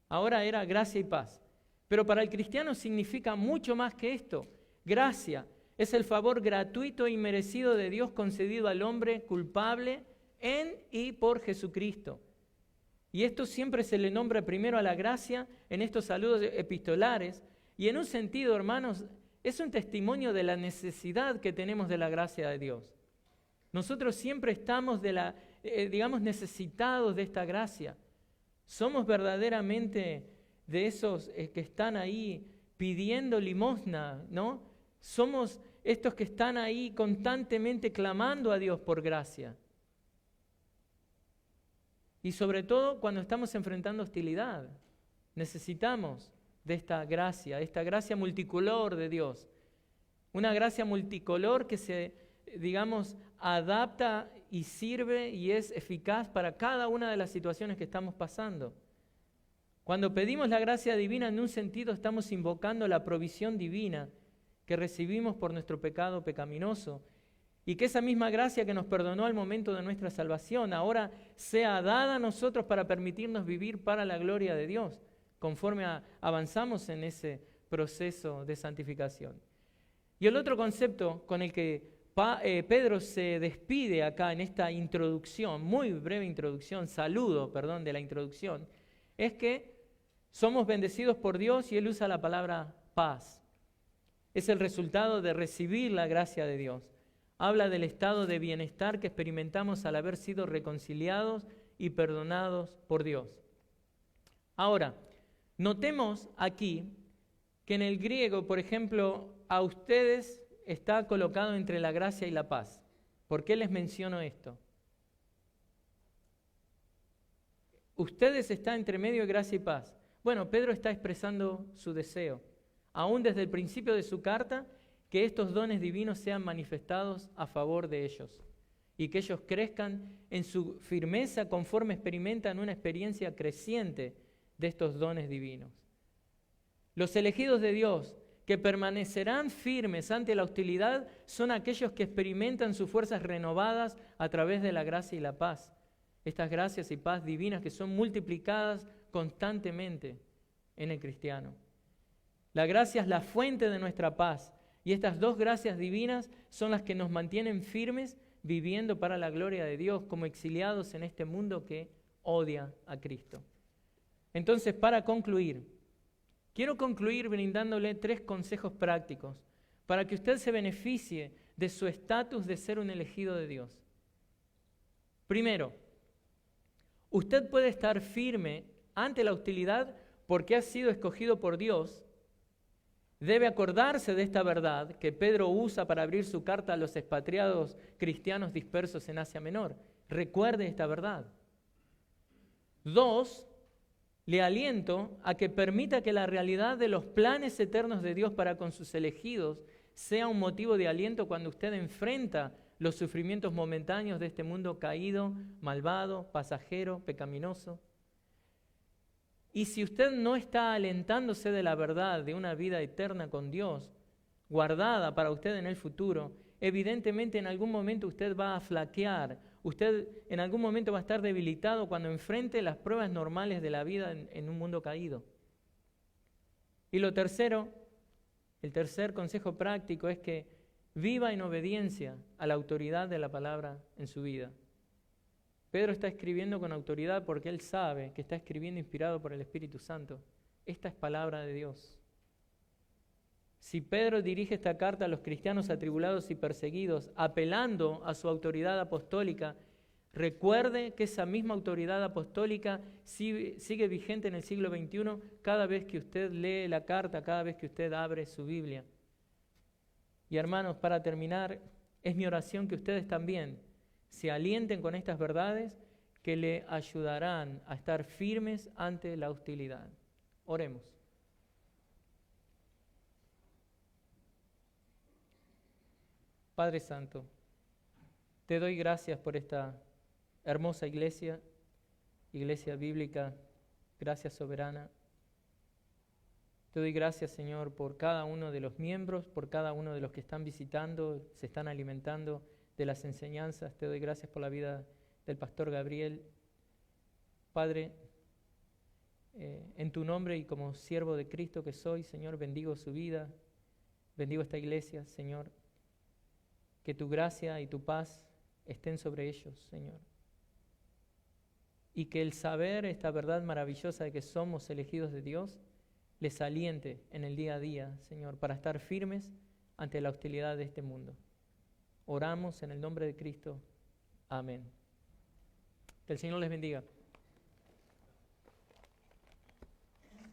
Speaker 1: Ahora era gracia y paz. Pero para el cristiano significa mucho más que esto. Gracia es el favor gratuito y merecido de Dios concedido al hombre culpable en y por Jesucristo. Y esto siempre se le nombra primero a la gracia en estos saludos epistolares. Y en un sentido, hermanos, es un testimonio de la necesidad que tenemos de la gracia de Dios. Nosotros siempre estamos necesitados de esta gracia. Somos verdaderamente de esos que están ahí pidiendo limosna, ¿no? Somos estos que están ahí constantemente clamando a Dios por gracia. Y sobre todo cuando estamos enfrentando hostilidad. Necesitamos de esta gracia multicolor de Dios. Una gracia multicolor que se, adapta y sirve y es eficaz para cada una de las situaciones que estamos pasando. Cuando pedimos la gracia divina, en un sentido estamos invocando la provisión divina que recibimos por nuestro pecado pecaminoso, y que esa misma gracia que nos perdonó al momento de nuestra salvación ahora sea dada a nosotros para permitirnos vivir para la gloria de Dios, conforme avanzamos en ese proceso de santificación. Y el otro concepto con el que Pedro se despide acá en esta introducción, muy breve introducción, de la introducción, es que somos bendecidos por Dios, y él usa la palabra paz. Es el resultado de recibir la gracia de Dios. Habla del estado de bienestar que experimentamos al haber sido reconciliados y perdonados por Dios. Ahora, notemos aquí que en el griego, por ejemplo, a ustedes está colocado entre la gracia y la paz. ¿Por qué les menciono esto? Ustedes están entre medio de gracia y paz. Bueno, Pedro está expresando su deseo, aún desde el principio de su carta, que estos dones divinos sean manifestados a favor de ellos y que ellos crezcan en su firmeza conforme experimentan una experiencia creciente de estos dones divinos. Los elegidos de Dios que permanecerán firmes ante la hostilidad son aquellos que experimentan sus fuerzas renovadas a través de la gracia y la paz. Estas gracias y paz divinas que son multiplicadas constantemente en el cristiano. La gracia es la fuente de nuestra paz, y estas dos gracias divinas son las que nos mantienen firmes viviendo para la gloria de Dios como exiliados en este mundo que odia a Cristo. Entonces, para concluir, quiero concluir brindándole 3 consejos prácticos para que usted se beneficie de su estatus de ser un elegido de Dios. Primero, usted puede estar firme ante la hostilidad porque ha sido escogido por Dios. Debe acordarse de esta verdad que Pedro usa para abrir su carta a los expatriados cristianos dispersos en Asia Menor. Recuerde esta verdad. 2, le aliento a que permita que la realidad de los planes eternos de Dios para con sus elegidos sea un motivo de aliento cuando usted enfrenta los sufrimientos momentáneos de este mundo caído, malvado, pasajero, pecaminoso. Y si usted no está alentándose de la verdad de una vida eterna con Dios, guardada para usted en el futuro, evidentemente en algún momento usted va a flaquear, usted en algún momento va a estar debilitado cuando enfrente las pruebas normales de la vida en un mundo caído. Y lo tercero, el tercer consejo práctico es que viva en obediencia a la autoridad de la palabra en su vida. Pedro está escribiendo con autoridad porque él sabe que está escribiendo inspirado por el Espíritu Santo. Esta es palabra de Dios. Si Pedro dirige esta carta a los cristianos atribulados y perseguidos, apelando a su autoridad apostólica, recuerde que esa misma autoridad apostólica sigue vigente en el siglo XXI cada vez que usted lee la carta, cada vez que usted abre su Biblia. Y hermanos, para terminar, es mi oración que ustedes también se alienten con estas verdades que le ayudarán a estar firmes ante la hostilidad. Oremos. Padre Santo, te doy gracias por esta hermosa iglesia bíblica, gracias soberana. Te doy gracias, Señor, por cada uno de los miembros, por cada uno de los que están visitando, se están alimentando de las enseñanzas. Te doy gracias por la vida del pastor Gabriel. Padre, en tu nombre y como siervo de Cristo que soy, Señor, bendigo su vida, bendigo esta iglesia, Señor. Que tu gracia y tu paz estén sobre ellos, Señor. Y que el saber esta verdad maravillosa de que somos elegidos de Dios les aliente en el día a día, Señor, para estar firmes ante la hostilidad de este mundo. Oramos en el nombre de Cristo. Amén. Que el Señor les bendiga.